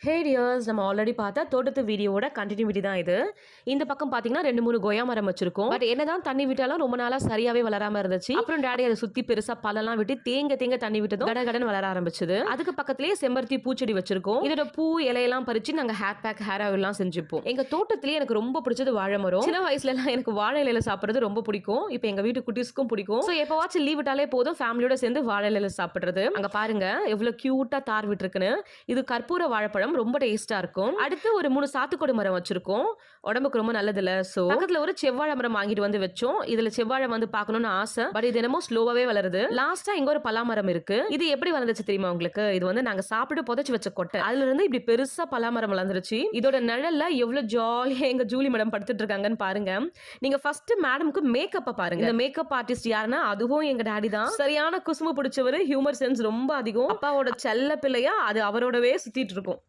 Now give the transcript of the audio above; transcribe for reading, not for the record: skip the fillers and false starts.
ஹே tears, நம்ம already பார்த்த தோட்டத்து வீடியோட கண்டினியூட்டி தான் இது. இந்த பக்கம் பார்த்தீங்கன்னா 2, 3 கொய்யா மரம் வச்சிருக்கோம். பட் என்னதான் தண்ணி விட்டாலும் ரொம்ப நாளா சரியாவே வளராம இருந்துச்சு. அப்புறம் டாடி அதை சுத்தி பெருசா பழம்லாம் விட்டு தேங்க தண்ணி விட்டதும் கடகடன் வளர ஆரம்பிச்சது. அதுக்கு பக்கத்திலேயே செம்பருத்தி பூச்செடி வச்சிருக்கோம். இதோட பூ இலையெல்லாம் பறிச்சு நாங்க ஹேர் பேக், ஹேர் ஆயில் எல்லாம் செஞ்சுப்போம். எங்க தோட்டத்திலேயே எனக்கு ரொம்ப பிடிச்சது வாழை மரம். சின்ன வயசுல எல்லாம் எனக்கு வாழை இலையில சாப்பிடுறது ரொம்ப பிடிக்கும். இப்போ எங்க வீட்டு குட்டீஸ்க்கும் பிடிக்கும். ஸோ எப்பவாச்சும் லீவ் விட்டாலே போதும் ஃபேமிலியோட சேர்ந்து வாழை இலையில சாப்பிடுறது. அங்க பாருங்க எவ்வளவு கியூட்டா தார் விட்டுருக்குன்னு. இது கற்பூர வாழைப்பழம், ரொம்ப டேஸ்டா இருக்கும். அடுத்து ஒரு 3 சாத்துக்குடி மரம் வச்சிருக்கோம். உடம்புக்கு ரொம்ப நல்லது இல்ல. சோ பக்கத்துல ஒரு செவ்வாழை மரம் வாங்கிட்டு வந்து வச்சோம். இதுல செவ்வாழை வந்து பார்க்கணும்னு ஆசை. பட் இது என்னமோ ஸ்லோவாவே வளருது. லாஸ்டா இங்க ஒரு பலா மரம் இருக்கு. இது எப்படி வளர்ந்துச்சு தெரியுமா உங்களுக்கு? இது வந்து நாங்க சாப்பிட்டு புதைச்சு வச்ச கொட்டை. அதுல இருந்து இப்படி பெருசா பலா மரம் வளர்ந்துருச்சு. இதோட நிழல்ல எவ்வளவு ஜாலியா எங்க ஜூலி மேடம் படுத்துட்டு இருக்காங்கன்னு பாருங்க. நீங்க ஃபர்ஸ்ட் மேடம்க்கு மேக்கப் பாருங்க. இந்த மேக்கப் ஆர்டிஸ்ட் யாருன்னா அதுவும் எங்க டாடி தான். சரியான குசுமு பிடிச்சவரு, ஹியூமர் சென்ஸ் ரொம்ப அதிகம். அப்பாவோட செல்ல பிள்ளையா அது அவரோடவே சுத்திட்டு இருக்கும்.